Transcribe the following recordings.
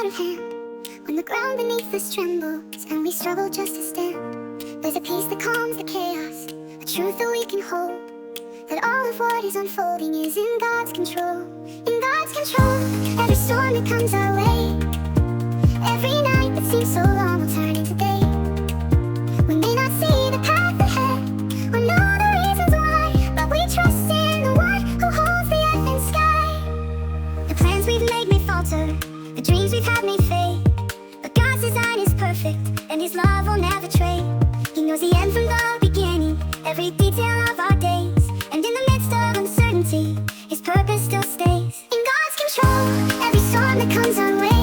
of hand. When the ground beneath us trembles and we struggle just to stand, there's a peace that calms the chaos, a truth that we can hold, that all of what is unfolding is in God's control. In God's control, every storm that comes our way, every night that seems so long will turn into day. We may not see the path ahead or know the reasons why, but we trust in the one who holds the earth and sky. The plans we've made may falter, the dreams we've had may fade, but God's design is perfect and His love will never trade. He knows the end from the beginning, every detail of our days, and in the midst of uncertainty, His purpose still stays. In God's control, every storm that comes our way,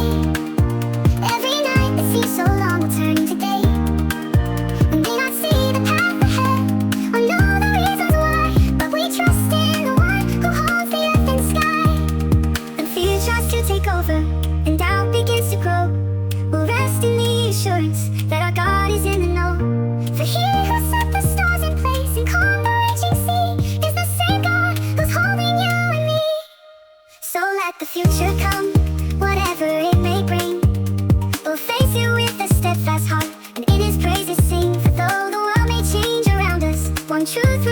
every night that seems so long will turn into day. We may not see the path ahead or know the reasons why, but we trust in the one who holds the earth and sky. When fear tries to take over and doubt begins to grow, we'll rest in the assurance that our God is in the know. For He who set the stars in place and calmed the raging sea is the same God who's holding you and me. So let the future come, whatever it may bring, we'll face it with a steadfast heart and in His praises sing. For though the world may change around us, one truth